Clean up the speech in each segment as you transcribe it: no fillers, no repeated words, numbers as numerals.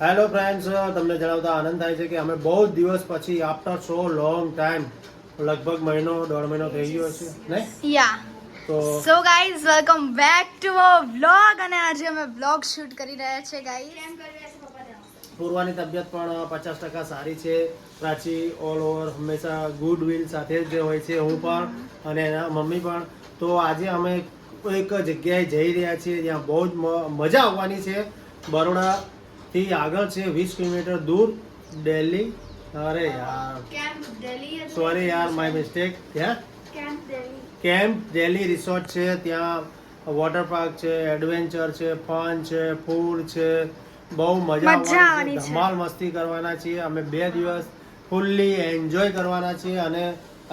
Hello friends, તમને જણાવતા આનંદ થાય છે કે અમે બહુ દિવસ પછી આફ્ટર સો લોંગ ટાઈમ લગભગ દોઢ મહિનો થઈ ગયો છે નહીં યા તો so guys welcome back to our vlog અને આજે અમે વ્લોગ શૂટ કરી રહ્યા છે ગાઈઝ પૂર્વાની તબિયત પણ 50% સારી છે. પ્રાચી ઓલ ઓવર હંમેશા ગુડ વિલ સાથે જ હોય છે, હું પણ અને એના મમ્મી પણ. તો આજે અમે એક જગ્યાએ જઈ રહ્યા છીએ જ્યાં બહુ જ મજા આવવાની છે. બરોડાથી આગળ છે 20 કિલોમીટર દૂર દિલ્હી. અરે યાર સોરી યાર, my mistake. Camp Delhi resort છે. ત્યાં વોટર પાર્ક છે, એડવેન્ચર છે, ફન છે, ફૂડ છે. બહુ મજા આવવાની છે. ધમાલ મસ્તી કરવાના છીએ. અમે 2 દિવસ ફૂલ્લી એન્જોય કરવાના છીએ અને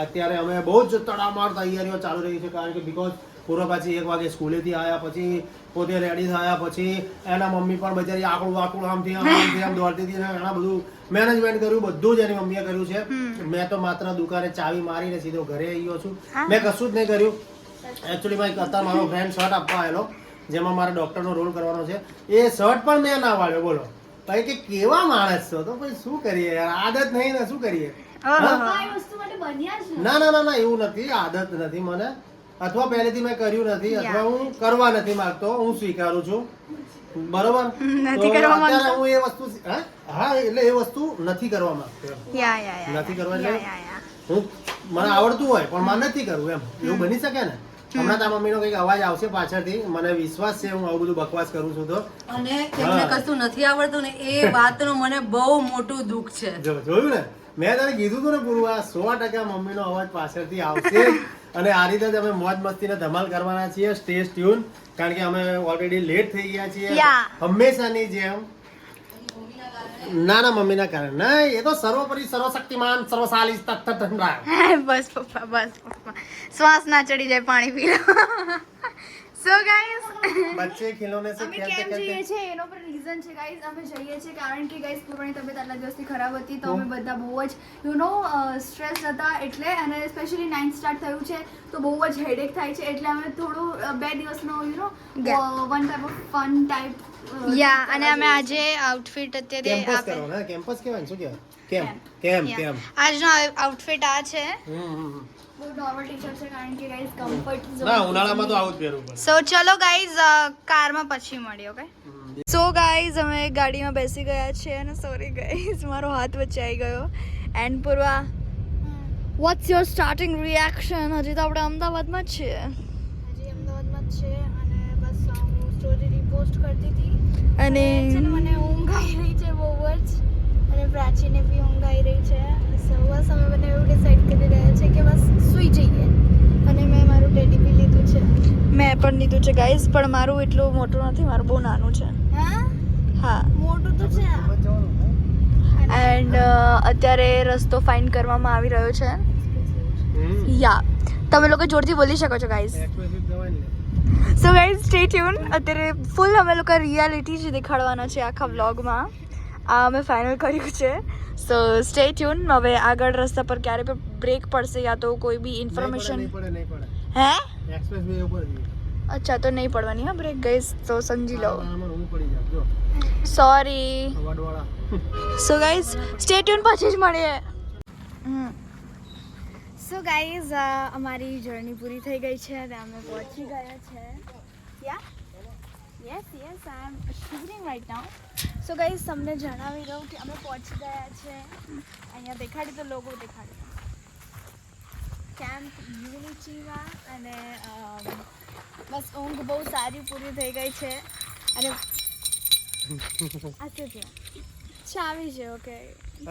અત્યારે અમે બહુ જ તડામાર તૈયારીઓ ચાલુ રહી છે, કારણ કે બીકોઝ પૂર્વ પાછી 1 વાગે સ્કૂલેથી આવ્યા પછી પોતે રેડી થયા પછી એના મમ્મી પણ બચારી આકડું આમથી આમ દોડતી હતી. ઘણા બધું મેનેજમેન્ટ કર્યું, બધું જ એની મમ્મીએ કર્યું છે. મેં તો માત્ર દુકાને ચાવી મારીને સીધો ઘરે આવી ગયો છું. મેં કશું જ નહીં કર્યું. એકચ્યુઅલીમાં અત્યારે મારો ફ્રેન્ડ શર્ટ આપવા આવેલો, જેમાં મારે ડોક્ટરનો રોલ કરવાનો છે. એ શર્ટ પણ મેં ના વાળ્યો. બોલો ભાઈ કે કેવા માણસ છો. તો પછી શું કરીએ યાર, આદત નહીં ને શું કરીએ. ના ના ના ના, એવું નથી, આદત નથી મને, અથવા પહેલેથી મેં કર્યું નથી, અથવા હું કરવા નથી માંગતો. હું સ્વીકારું છું, બરોબર. તો અત્યારે હું એ વસ્તુ હા એટલે એ વસ્તુ નથી કરવા માંગતો. નથી કરવા એટલે હું મને આવડતું હોય પણ મારે નથી કરવું એમ, એવું બની શકે ને. હમણાં તારા મમ્મીનો કઈક અવાજ આવશે પાછળથી, મને વિશ્વાસ છે હું આવું બધું બકવાસ કરું છું તો. અને એમને કશું નથી આવડતું ને એ વાતનું મને બહુ મોટું દુઃખ છે. જોયું ને, મેં તને કીધું હતું ને પૂર્વા, 100% મમ્મીનો અવાજ પાછળથી આવશે. અને આ રીતે જ અમે મોજ મસ્તીને ધમાલ કરવાના છીએ. સ્ટે ટ્યુન, કારણ કે અમે ઓલરેડી લેટ થઈ ગયા છીએ હંમેશાની જેમ. ના ના, મમ્મીના કારણે નહીં, એ તો સર્વોપરી સર્વશક્તિમાન સર્વશાલી બસ પપ્પા, બસ પપ્પા, શ્વાસ ના ચડી જાય, પાણી પી લો. સો ગાઈસ બચ્ચે ખિલોને સે અમે કેમ જઈએ છીએ એનો પણ રીઝન છે ગાઈસ. અમે જઈએ છીએ કારણ કે ગાઈસ પૂર્વાની તબિયત આટલા દિવસથી ખરાબ હતી, તો અમે બધા બહુ જ સ્ટ્રેસ હતા એટલે, અને સ્પેશિયલી 9th સ્ટાર્ટ થયું છે તો બહુ જ હેડેક થાય છે, એટલે અમે થોડું 2 દિવસનો one type of fun type અને અમે આજે આઉટફિટ અત્યારે કેમ્પસ કરો ને, કેમ્પસ કહેવાય શું કહેવાય, કેમ્પ. આજનો આઉટફિટ આ છે. નોર્મલ ટી-શર્ટ છે કારણ કે ગાઈસ કમ્ફર્ટ ઝોન. ના, ઉનાળામાં તો આવું જ પહેરવું પડે. સો ચલો ગાઈસ, કારમાં પછી મળીએ. ઓકે સો ગાઈસ, અમે ગાડીમાં બેસી ગયા છે અને સોરી ગાઈસ મારો હાથ વચ્ચે આવી ગયો. And Purva, what's your starting reaction? હજી તો આપણે અમદાવાદમાં જ છીએ. અને બસ હું સ્ટોરી રીપોસ્ટ કરતી હતી અને મને ઊંઘ આવી રહી છે બહુ જ, અને પ્રાચીને બી ઊંઘ આવી રહી છે. સો બસ અમે બંને એવું ડિસાઈડ કરી રહ્યા છે કે બસ સૂઈ જઈએ. અને મેં મારું ટેડી બી લીધું છે. મેં પણ લીધું છે ગાઈઝ, પણ મારું એટલું મોટું નથી, મારું બહુ નાનું છે. હા મોટું તો છે. એન્ડ અત્યારે રસ્તો ફાઇન્ડ કરવામાં આવી રહ્યો છે. યા તમે લોકો જોરથી બોલી શકો છો ગાઈઝ. સો ગાઈઝ સ્ટે ટ્યુન. અત્યારે ફૂલ અમે લોકો રિયાલિટી જ દેખાડવાના છે આખા વ્લોગમાં. આ અમે ફાઇનલ કર્યું છે. સો સ્ટે ટ્યુન. હવે આગળ રસ્તા પર ક્યારે પણ બ્રેક પડશે યા તો કોઈ બી ઇન્ફોર્મેશન હે એક્સપ્રેસ વે ઉપર અચ્છા તો નહીં પડવાની હા બ્રેક ગાઈઝ, તો સમજી લો. Sorry. So guys stay tune, પછી જ મળીએ. સો ગાઈઝ અમારી જર્ની પૂરી થઈ ગઈ છે અને અમે પહોંચી ગયા છે. Yes I am shivering right now. So guys તમને જણાવી દઉં કે અમે પહોંચી ગયા છે. અહીંયા દેખાડી તો લોગો દેખાડી કેમ્પ યુનિટીમાં. અને બસ ઊંઘ બહુ સારી પૂરી થઈ ગઈ છે. અને આ શું છે? ચાવી છે. ઓકે.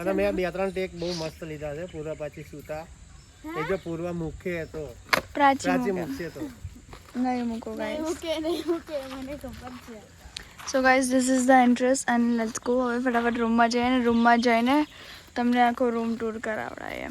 અને મેં 2-3 ટેક બહુ મસ્ત લીધા છે. પૂર્વા પાછી સૂતા એ જો પૂર્વા મુખે તો પ્રાચી મુખે તો નહીં મૂકો ગાઈઝ, નહીં મૂકે મને ખબર છે. So guys this is the entrance and let's go. હવે ફટાફટ રૂમમાં જઈને તમને આખો રૂમ ટૂર કરાવડાવીએ.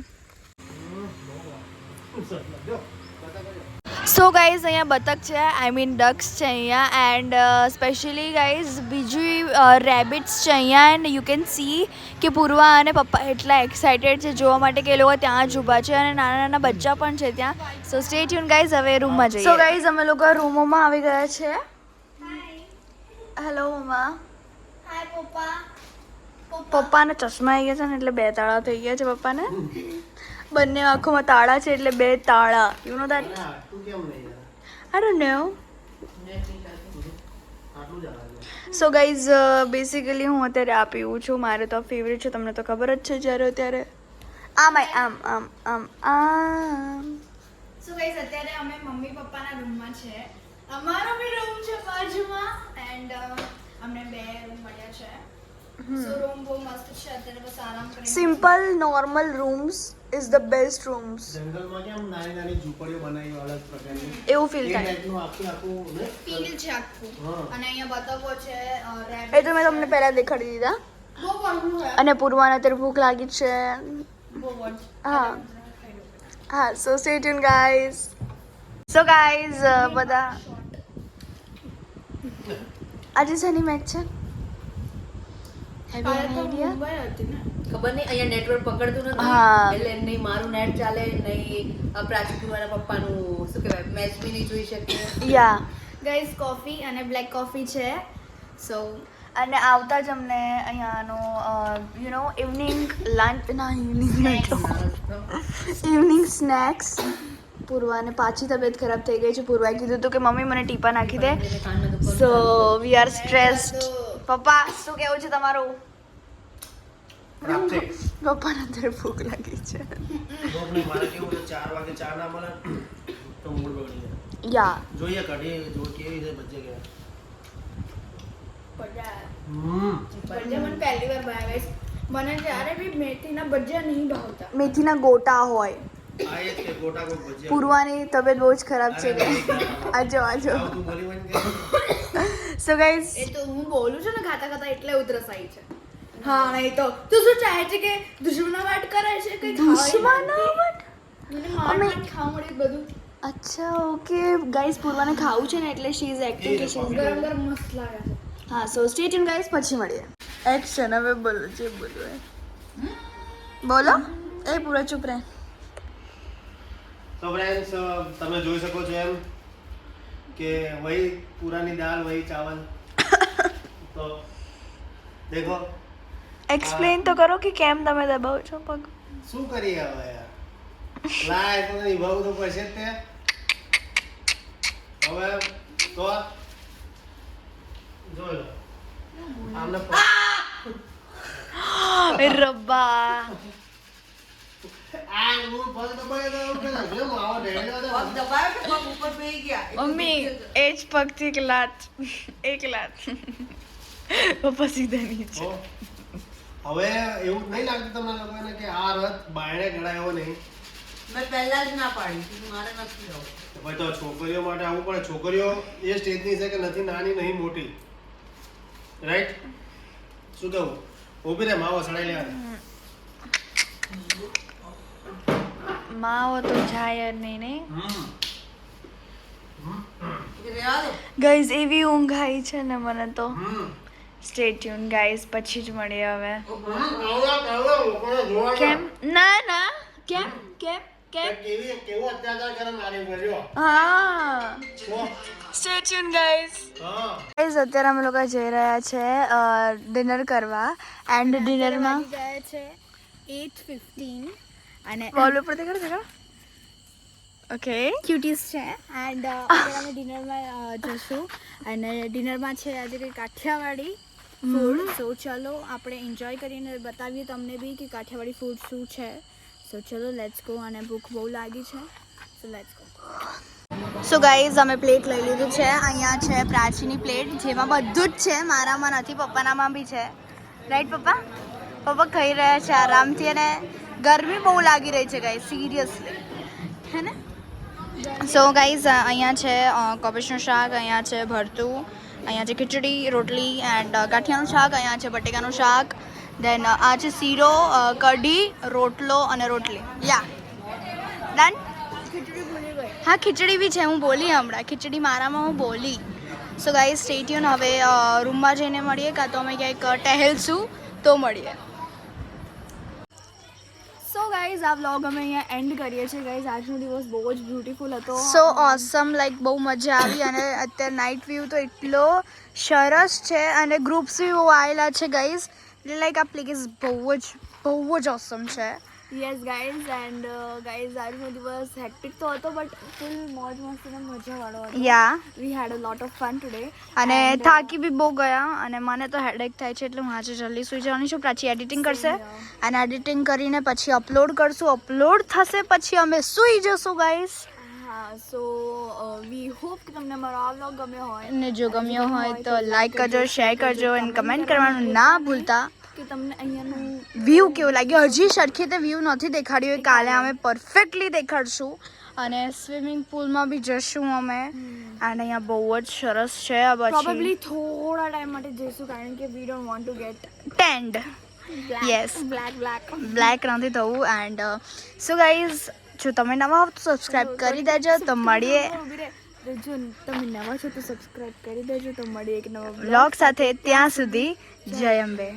સો ગાઈઝ અહીંયા બતક છે, આઈ મીન ડક્સ છે અહીંયા. એન્ડ સ્પેશિયલી ગાઈઝ બીજી રેબિટ્સ છે અહીંયા. એન્ડ યુ કેન સી કે પૂર્વા અને પપ્પા એટલા એક્સાઇટેડ છે જોવા માટે કે એ લોકો ત્યાં જ ઊભા છે, અને નાના નાના બચ્ચા પણ છે ત્યાં. સો સ્ટે ટ્યુન ગાઈઝ, હવે રૂમમાં જઈએ. સો ગાઈઝ અમે લોકો રૂમોમાં આવી ગયા છે. હેલો મમ્મા. હાય પપ્પા. પપ્પાને ચશ્મા આવી ગયા છે ને એટલે 2 તાળા થઈ ગયા છે પપ્પાને. બંને આંખોમાં તાળા છે એટલે 2 તાળા. You know that? તું કેમ નહીં યાર? I don't know. આટલું જ આવે. સો ગાઈઝ બેસિકલી હું અત્યારે આ પીવું છું. મારે તો ફેવરેટ છે, તમને તો ખબર જ છે. જ્યારે અત્યારે આમ સો ગાઈઝ અત્યારે અમે મમ્મી પપ્પાના રૂમમાં છે. અમારો બી રૂમ છે બાજુમાં એન્ડ અમને 2 રૂમ મળ્યા છે. સો રૂમ બહુ મસ્ત છે. અત્યારે બસ આરામ કરીને simple normal rooms is the best rooms. જંગલમાં કેમ નાની નાની ઝૂંપડીઓ બનાવી અલગ પ્રકારની એવું ફીલ થાય. ટાઈપનું આખું ને ફીલ છે આખું. હા. અને અહીંયા બતકો છે, એ તો મેં તમને પહેલા દેખાડી દીધા. બહુ મોટું છે. અને પૂર્વાને અત્યારે ભૂખ લાગી છે. હા સો stay tune guys. So guys બધા આજે શેની મેચ છે? Heavy idea? ખબર નહીં, અહીંયા નેટવર્ક પકડતું નથી. હા. એટલે નહીં મારું નેટ ચાલે, નહીં પ્રાચી કુમારના પપ્પાનું શું કહેવાય મેચ બી નહીં જોઈ શકે. યા ગાઈઝ કોફી અને બ્લેક કોફી છે. સો અને આવતા જ અમને અહીંયાનો યુ નો ઇવનિંગ લંચ ના ઇવનિંગ સ્નેક્સ. પૂર્વાને પાછી તબિયત ખરાબ થઈ ગઈ છે. પૂર્વાએ કીધું હતું કે મમ્મી મને ટીપા નાખી દે. સો વી આર સ્ટ્રેસ્ડ. પપ્પા શું કેવું છે તમારું? પપ્પાને અત્યારે ભૂખ લાગી છે. મારે કેવું છે 4 વાગે ચા ના મળે તો મૂડ બગડી જાય. યા જોઈએ કઢી જો કેવી છે બચ્ચે કે મને પહેલી વાર બનાવ્યા. મને જ્યારે બી મેથીના ભજીયા નહીં ભાવતા. મેથીના ગોટા હોય. આ એ કે ગોટા કો ભજીયા. પૂર્વાની તબિયત બહુ જ ખરાબ છે. આજો તું બોલી વન કે સો ગાઈઝ એ તો હું બોલું છું ને ખાતા ખાતા એટલે ઉધરસ આવી છે. હા નહીં તો તું શું ચાહે છે કે દુશ્મનાવટ કરે છે કે દુશ્મનાવટ? મને માર ખાવા મળ્યું બધું. અચ્છા ઓકે ગાઈઝ પૂર્વાને ખાવું છે ને એટલે શી ઇઝ એક્ટિંગ કે શી ઇઝ ગરમ ગરમ મસ્ત લાગે છે. હા સો સ્ટે ટ્યુન ગાઈઝ, પછી મળીએ. એક્શન હવે બોલો જે બોલવું હોય બોલો. એ પૂરા ચૂપ રહે. તો ફ્રેન્ડ્સ તમે જોઈ શકો છો એમ કે વહી પુરાની દાલ વહી ચાવલ. તો દેખો એક્સપ્લેન તો કરો કે કેમ તમે દબાવો છો પગ. શું કરીએ હવે યાર, લાય તો નિભાવવું તો પડશે જ તે. હવે તો જોઈ લો આમને રબ્બા આ હું પગ દબાય તો કે ના જો આવો ડેડો પગ દબાયો કે પગ ઉપર બેહી ગયા. મમ્મી એ જ પગથી એક લાત પપ્પા સીધા નીચે. હવે એવું નહીં લાગતું તમને લોકોને કે આ રથ બાયણે ગળાયો નહીં? મેં પહેલા જ ના પાડી કે મારે નથી જવું. ભાઈ તો છોકરીઓ માટે આવવું પડે. છોકરીઓ એ સ્ટેજની છે કે નથી નાની નહીં મોટી, રાઈટ? શું કહું? ઊભી રે માવો સડાઈ લેવા. માવો તો જાય જ નહીં ને રહેવા દો. ગાઈઝ. એવી ઊંઘ આવી છે ને મને તો. સ્ટે ટ્યુન ગાઈઝ, પછી જ મળીએ હવે. કેમ ના કેમ કેમ કેમ કેવો અત્યાચાર કરે નાની પર જો. હા સ્ટે ટ્યુન ગાઈઝ. ગાઈઝ અત્યારે અમે લોકો જઈ રહ્યા છે ડિનર કરવા એન્ડ ડિનરમાં જાય છે 8:15 અને બોલ ઉપર દેખાડો ઓકે ક્યુટીસ છે એન્ડ અત્યારે અમે ડિનરમાં જશું અને ડિનરમાં છે આજે કંઈ કાઠિયાવાડી ફૂડ. સો ચલો આપણે એન્જોય કરીને બતાવીએ તમને બી કે કાઠિયાવાડી ફૂડ શું છે. સો ચલો લેટ્સ ગો. અને ભૂખ બહુ લાગી છે so let's go. So guys અમે પ્લેટ લઈ લીધું છે. અહીંયા છે પ્રાચીની પ્લેટ જેમાં બધું જ છે. મારામાં નથી, પપ્પાનામાં બી છે. રાઈટ પપ્પા? પપ્પા ખાઈ રહ્યા છે આરામથી અને ગરમી બહુ લાગી રહી છે ગાઈઝ સિરિયસલી, હે ને? સો ગાઈઝ અહીંયા છે કોબીજનું શાક, અહીંયા છે ભરતું, અહીંયા છે ખીચડી રોટલી એન્ડ ગાંઠિયાનું શાક, અહીંયા છે બટેકાનું શાક, દેન આ છે શીરો, કઢી, રોટલો અને રોટલી. યા ડન. હા ખીચડી બી છે, હું બોલી હમણાં ખીચડી મારામાં હું બોલી. સો ગાઈઝ સ્ટે ટ્યુન. હવે રૂમમાં જઈને મળીએ કાં તો અમે ક્યાંક ટહેલશું તો મળીએ. સો ગાઈઝ આ વ્લોગ અમે અહીંયા એન્ડ કરીએ છીએ ગાઈઝ. આજનો દિવસ બહુ જ બ્યુટીફુલ હતો. સો ઓસમ, લાઈક બહુ મજા આવી. અને અત્યારે નાઇટ વ્યૂ તો એટલો સરસ છે અને ગ્રુપ્સ બી બહુ આવેલા છે ગાઈઝ. લાઈક આ પ્લેસ બહુ જ ઓસમ છે. યસ ગાઈઝ એન્ડ ગાઈઝ આજનો દિવસ હેક્ટિક તો હતો બટ ફૂલ મોજ મસ્તીને મજાવાળો હતો. યા વી હેડ અ લોટ ઓફ ફન ટુડે. અને થાકી બી બહુ ગયા અને મને તો હેડેક થાય છે એટલે હું આજે જલ્દી સુઈ જવાની છું. પ્રાચી એડિટિંગ કરશે અને એડિટિંગ કરીને પછી અપલોડ કરશું. અપલોડ થશે પછી અમે સુઈ જશું ગાઈઝ. હા સો વી હોપ કે તમને મારો આ વ્લોગ ગમ્યો હોય અને જો ગમ્યો હોય તો લાઈક કરજો, શેર કરજો અને કમેન્ટ કરવાનું ના ભૂલતા. કે તમને અહીંયાનું વ્યૂ કેવું લાગ્યું. હજી સરખી રીતે વ્યૂ નથી દેખાડ્યું. એ કાલે અમે પરફેક્ટલી દેખાડશું. અને સ્વિમિંગ પુલમાં બી જશું અમે. અને અહીંયા બહુ જ સરસ છે. પ્રોબેબલી થોડા ટાઈમ માટે જઈશું કારણ કે we don't want to gate tend. Yes, black નથી થવું. એન્ડ સો ગાઈઝ, જો તમે નવા હો તો સબસ્ક્રાઇબ કરી દેજો. તો મળીએ જો તમે નવા છો તો સબસ્ક્રાઇબ કરી દેજો. તો મળીએ એક નવા વ્લોગ સાથે. ત્યાં સુધી જય અંબે.